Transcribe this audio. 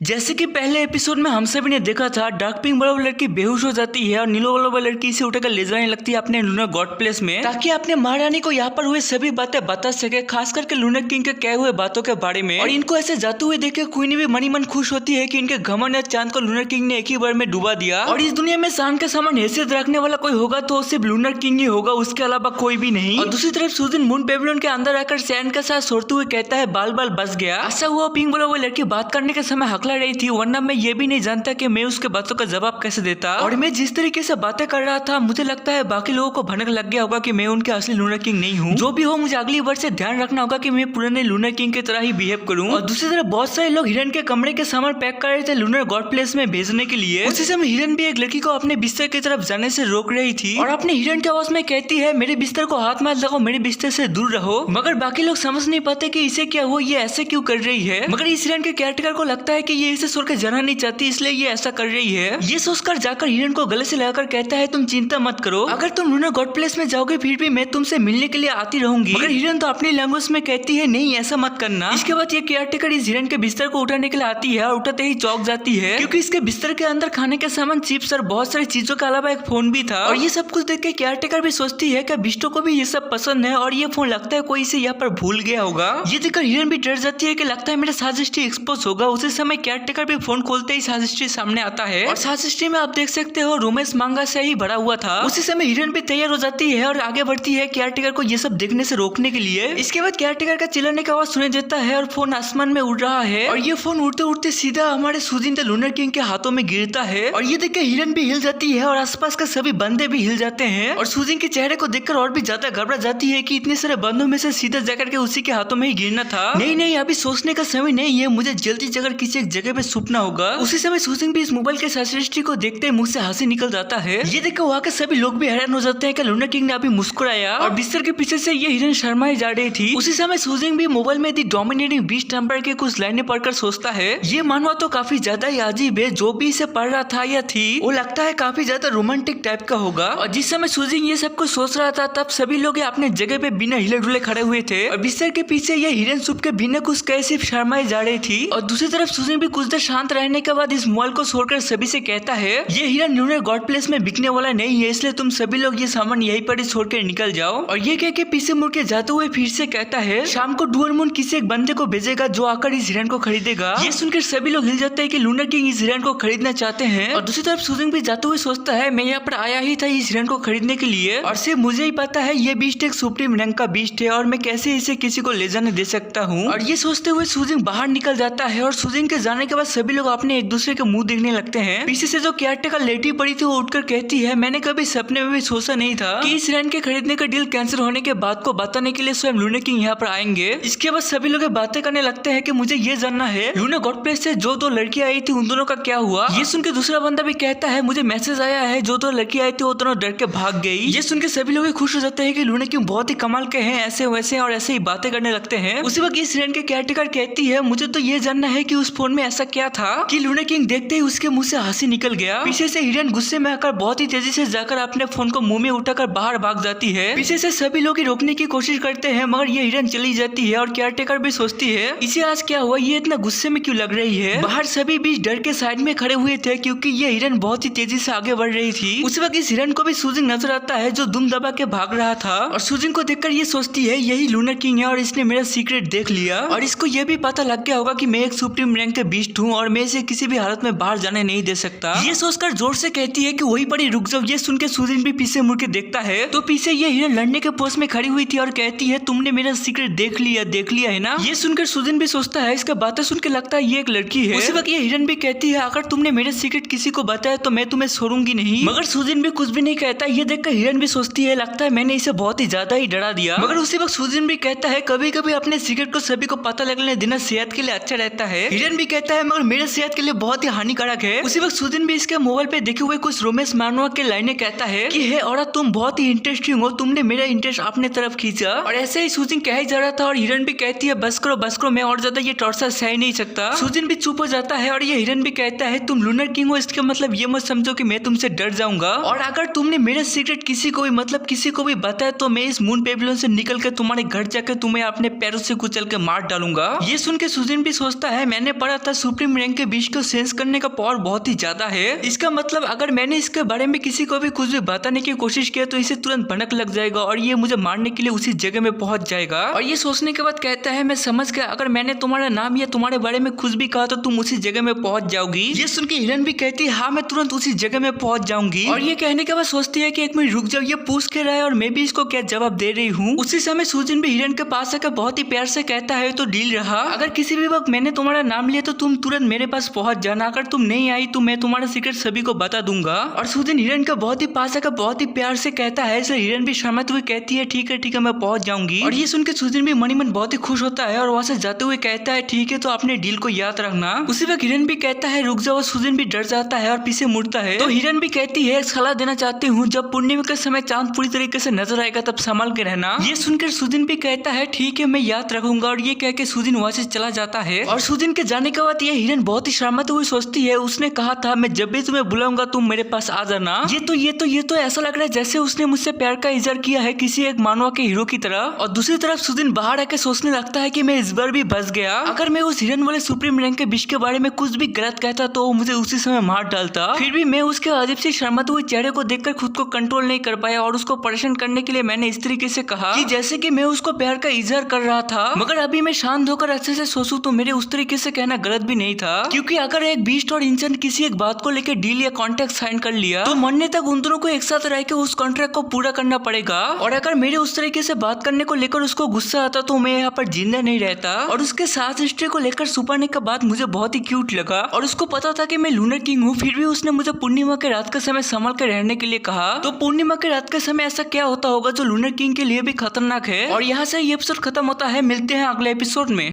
जैसे कि पहले एपिसोड में हम सभी ने देखा था, डार्क पिंक वाला लड़की बेहोश हो जाती है और नीलो वाला लड़की इसे उठाकर ले जाने लगती है अपने लूना गॉड प्लेस में, ताकि अपने महारानी को यहाँ पर हुए सभी बातें बता सके, खास करके लूना किंग के कहे हुए बातों के बारे में। और इनको ऐसे जाते हुए देख के क्वीन भी मनी मन खुश होती है कि इनके घमंड या चांद को लूना किंग ने एक ही बार में डुबा दिया। और इस दुनिया में शान के समान हैसियत रखने वाला कोई होगा तो सिर्फ लूना किंग ही होगा, उसके अलावा कोई भी नहीं। और दूसरी तरफ सुजिन मून पेविलियन के अंदर आकर सैन के साथ सोते हुए कहता है बाल बाल बस गया। ऐसा हुआ पिंक वाला वो लड़की बात करने के समय हकला रही थी, वरना मैं ये भी नहीं जानता कि मैं उसके बातों का जवाब कैसे देता। और मैं जिस तरीके से बातें कर रहा था, मुझे लगता है बाकी लोगों को भनक लग गया होगा कि मैं उनके असली लूना किंग नहीं हूँ। जो भी हो, मुझे अगली बार से ध्यान रखना होगा कि मैं पुराने लूना किंग की तरह ही बिहेव करूँ। और दूसरी तरफ बहुत सारे लोग हिरन के कमरे के सामान पैक कर रहे थे लूनर गॉड प्लेस में भेजने के लिए। उसी समय हिरन भी एक लड़की को अपने बिस्तर की तरफ जाने से रोक रही थी और अपने हिरन के आवाज में कहती है मेरे बिस्तर को हाथ मत लगाओ, मेरे बिस्तर से दूर रहो। मगर बाकी लोग समझ नहीं पाते कि इसे क्या हुआ, ये ऐसे क्यों कर रही है। मगर इस हिरन के केयरटेकर को लगता है कि ये इसे छोड़कर जाना नहीं चाहती, इसलिए ये ऐसा कर रही है। ये सोचकर जाकर हिरन को गले से लगाकर कहता है तुम चिंता मत करो, अगर तुम लूना गॉड प्लेस में जाओगे फिर भी मैं तुमसे मिलने के लिए आती रहूंगी। मगर हिरन तो अपनी लैंग्वेज में कहती है नहीं ऐसा मत करना। इसके बाद ये केयरटेकर इस हिरन के बिस्तर को उठाने के लिए आती है और उठाते ही चौंक जाती है, क्योंकि इसके बिस्तर के अंदर खाने के सामान, चिप्स और बहुत सारी चीजों के अलावा एक फोन भी था। और ये सब कुछ देख के केयरटेकर भी सोचती है कि बिस्टो को भी ये सब पसंद है और ये फोन लगता है कोई इसे यहाँ पर भूल गया होगा। ये देखकर हिरन भी डर जाती है कि लगता है मेरा साज हिस्ट्री एक्सपोज होगा। उसी समय केयरटेकर भी फोन खोलते ही साज हिस्ट्री सामने आता है और साज हिस्ट्री में आप देख सकते हो रोमेंस मांगा से ही भरा हुआ था। उसी समय हिरन भी तैयार हो जाती है और आगे बढ़ती है केयरटेकर को ये सब देखने से रोकने के लिए। इसके बाद केयरटेकर का चिल्लाने का आवाज सुनाई देता है और फोन आसमान में उड़ रहा है और ये फोन उड़ते उड़ते सीधा हमारे सुजिन द लूनर किंग के हाथों में गिरता है। और ये देख के हिरन भी हिल जाती है और आसपास के सभी बंदे भी हिल जाते हैं और सुजिन के चेहरे को देखकर और भी ज्यादा घबरा जाती है कि इतने सारे बंदों में से सीधा जाकर के उसी के हाथों में ही गिरना था। नहीं, अभी सोचने का समय नहीं है, मुझे जल्दी जाकर किसी एक जगह पे छुपना होगा। उसी समय सुजिन भी इस मोबाइल के सृष्टि को देखते ही मुंह से हंसी निकल जाता है। ये देखकर वहाँ के सभी लोग भी हैरान हो जाते हैं कि लूनर किंग ने अभी मुस्कुराया और बिस्तर के पीछे से ये हिरन शर्माई जा रही थी। उसी समय सुजिन भी मोबाइल में दी डोमिनेटिंग बीस्ट नंबर के कुछ लाइनें पढ़कर सोचता है ये मानवा तो काफी ज्यादा ही अजीब है, जो भी इसे पढ़ रहा था या थी वो लगता है काफी ज्यादा रोमांटिक टाइप का होगा। और जिस समय सुजिन ये सब कुछ सोच रहा था तब सभी लोग अपने जगह पे बिना हिले डुले खड़े हुए थे और बिस्तर के पीछे ये हिरन छुप के बिना कुछ कहे सिर्फ शर्माई जा रही थी। और दूसरी तरफ सुजिन भी कुछ देर शांत रहने के बाद इस मोबाइल को छोड़कर सभी से कहता है ये हिरन लूनर गॉड प्लेस में बिकने वाला नहीं है, इसलिए तुम सभी लोग ये सामान यहीं पर छोड़ के निकल जाओ। और ये कह के पीछे मुड़ के जाते हुए फिर से कहता है शाम को डुअर मून किसी एक बंदे को भेजेगा जो आकर इस हिरन को खरीदेगा। ये सुनकर सभी लोग हिल जाते हैं कि लूनर किंग इस हिरन को खरीदना चाहते हैं। और दूसरी तरफ सुजिन भी जाते हुए सोचता है मैं यहाँ पर आया ही था इस हिरन को खरीदने के लिए और सिर्फ मुझे ही पता है ये बीस्ट एक सुप्रीम रैंक का बीस्ट है और मैं कैसे इसे किसी को ले जाने दे सकता हूँ। और ये सोचते हुए सुजिन बाहर निकल जाता है और सुजिन के जाने के बाद सभी लोग अपने एक दूसरे के मुंह देखने लगते हैं। पीछे से जो केयरटेकर लेटी पड़ी थी वो उठकर कहती है मैंने कभी सपने में भी सोचा नहीं था कि इस हिरन के खरीदने का डील कैंसिल होने के बाद को बताने के लिए स्वयं लूनर किंग यहाँ पर आएंगे। इसके बाद सभी लोग बातें करने लगते हैं कि मुझे ये जानना है लूनर गॉड प्लेस से जो दो लड़कियां आई थी उन दोनों का क्या हुआ। ये सुन के दूसरा बंदा भी कहता है मुझे मैसेज आया है जो दो लड़की आई थी वो दोनों डर के भाग गई। ये सुन के सभी लोग खुश हो जाते हैं कि लूनर किंग बहुत ही कमाल के हैं, ऐसे वैसे और ऐसे ही बातें करने लगते हैं। उसी वक्त इस हिरन के केयरटेकर कहती है मुझे तो ये जानना है कि उस फोन में ऐसा क्या था कि लूनर किंग देखते ही उसके मुंह से हंसी निकल गया। पीछे से हिरन गुस्से में आकर बहुत ही तेजी से जाकर अपने फोन को मुंह में उठाकर बाहर भाग जाती है। पीछे से सभी लोग रोकने की कोशिश करते हैं मगर ये हिरन चली जाती है और केयरटेकर भी सोचती है इसे आज क्या हुआ, ये इतना गुस्से में क्यों लग रही है। बाहर सभी बीच डर के साइड में खड़े हुए थे क्योंकि ये हिरन बहुत ही तेजी से आगे बढ़ रही थी। उस वक्त इस हिरन को भी सुजिन नजर आता है जो दुम दबा के भाग रहा था और सुजिन को देखकर ये सोचती है यही लूनर किंग है और इसने मेरा सीक्रेट देख लिया और इसको ये भी पता लग गया होगा कि मैं एक सुप्रीम रैंक के बीस्ट हूँ और मैं इसे किसी भी हालत में बाहर जाने नहीं दे सकता। ये सोचकर जोर से कहती है कि वही पड़ी रुक जाओ। ये सुन के सुजिन भी पीछे मुड़ के देखता है तो पीछे ये हिरन लड़ने के पोज में खड़ी हुई थी और कहती है तुमने मेरा सीक्रेट देख लिया है ना। ये सुनकर सुजिन भी सोचता है इसका बातें सुन के लगता है ये एक लड़की है। उसी वक्त ये हिरन भी कहती है अगर तुमने मेरा सीक्रेट किसी को बताया तो मैं तुम्हें छोड़ूंगी नहीं। मगर सुजिन भी कुछ भी नहीं कहता। ये देखकर हिरन भी सोचती है लगता है मैंने इसे बहुत ही ज्यादा ही डरा दिया। मगर उसी वक्त सुजिन भी कहता है कभी कभी अपने सीक्रेट को सभी को पता लगने देना सेहत के लिए अच्छा रहता है। हिरन भी कहता है मगर मेरे सेहत के लिए बहुत ही हानिकारक है। उसी वक्त सुजिन भी इसके मोबाइल पे देखे हुए कुछ रोमेंस मानवा के लाइनें कहता है कि हे औरत तुम बहुत ही इंटरेस्टिंग हो, तुमने मेरा इंटरेस्ट अपने तरफ खींचा। और ऐसे ही सुजिन कह ही जा रहा था और हिरन भी कहती है बस करो मैं और ज्यादा ये टॉर्चर सह नहीं सकता। सुजिन भी चुप हो जाता है और ये हिरन भी कहता है तुम लूनर किंग हो इसका मतलब ये मत समझो कि मैं तुमसे डर जाऊंगा और अगर तुमने मेरा सीक्रेट किसी को भी बताया तो मैं इस मून पेविलियन से निकल के तुम्हारे घर जाकर तुम्हें अपने पैरों से कुचल के मार डालूंगा। ये सुन के सुजिन भी सोचता है मैंने पढ़ा था सुप्रीम रैंक के विष को सेंस करने का पावर बहुत ही ज्यादा है। इसका मतलब अगर मैंने इसके बारे में किसी को भी कुछ भी बताने की कोशिश किया तो इसे तुरंत भनक लग जाएगा और ये मुझे मारने के लिए उसी जगह में पहुंच जाएगा। और ये सोचने के बाद कहता है मैं समझ गया, अगर मैंने तुम्हारा नाम या तुम्हारे बारे में कुछ भी कहा तो तुम उसी जगह में पहुंच जाओगी। ये सुन के हिरन भी कहती है हाँ मैं तुरंत उसी जगह में पहुंच जाऊंगी। और ये कहने के बाद सोचती है कि एक मिनट रुक जाओ, ये पूछ के रहा है और मैं भी इसको क्या जवाब दे रही हूँ। उसी समय सुजिन भी हिरन के पास आकर बहुत ही प्यार से कहता है तो डील रहा, अगर किसी भी वक्त मैंने तुम्हारा नाम लिया तो तुम तुरंत मेरे पास पहुंच जाना, अगर तुम नहीं आई तो मैं तुम्हारा सीक्रेट सभी को बता दूंगा। और सुजिन हिरन के बहुत ही पास आकर बहुत ही प्यार से कहता है, इसलिए हिरन भी शर्माते हुए कहती है ठीक है मैं पहुंच जाऊंगी। और ये सुन के सुजिन भी मनी मन बहुत ही खुश होता है और वहां से जाते हुए कहता है ठीक है तो अपने डील को याद रखना। उसी वक्त हिरन भी कहता है रुक जाओ, सुजिन भी डर जाता है और पीछे मुड़ता है। तो हिरन भी कहती है सलाह देना चाहती हूँ, जब पूर्णिमा के समय चांद पूरी तरीके से नजर आएगा तब संभाल के रहना। ये सुनकर सुजिन भी कहता है ठीक है मैं याद रखूंगा। और ये कह के सुजिन वहां से चला जाता है। और सुजिन के जाने के बाद ये हिरन बहुत ही शर्माते हुए सोचती है, उसने कहा था मैं जब भी तुम्हें बुलाऊंगा तुम मेरे पास आ जाना। ये तो ऐसा लग रहा है जैसे उसने मुझसे प्यार का इजहार किया है किसी एक मानवा के हीरो की तरह। और दूसरी तरफ सुजिन बाहर आके सोचने लगता है कि मैं इस बार भी बच गया, अगर मैं उस हिरन वाले सुप्रीम रैंक के विष के बारे में कुछ भी गलत कहता तो वो मुझे उसी समय मार डालता। फिर भी मैं उसके अजीब से शर्माते हुए चेहरे को देखकर खुद को कंट्रोल नहीं कर पाया और उसको परेशान करने के लिए मैंने इस तरीके से कहा कि जैसे कि मैं उसको प्यार का इजहार कर रहा था। मगर अभी मैं शांत होकर अच्छे से सोचूं तो मेरे उस तरीके से कहना गलत भी नहीं था, क्योंकि अगर एक बीस्ट और इंसान किसी एक बात को लेकर डील या कॉन्ट्रैक्ट साइन कर लिया तो मरने तक उन दोनों को एक साथ रह के उस कॉन्ट्रैक्ट को पूरा करना पड़ेगा। और अगर मेरे उस तरीके से बात करने को लेकर उसको गुस्सा आता तो मैं यहाँ पर जिंदा नहीं रहता। और उसके साथ हिस्ट्री को लेकर सुपरने का बात मुझे बहुत ही क्यूट लगा और उसको पता था कि मैं लूनर किंग हूँ, फिर भी उसने मुझे पूर्णिमा के रात के समय संभल कर रहने के लिए कहा। तो पूर्णिमा के रात के समय ऐसा क्या होता होगा जो लूनर किंग के लिए भी खतरनाक है। और यहाँ से ये एपिसोड खत्म होता है, मिलते हैं अगले एपिसोड में।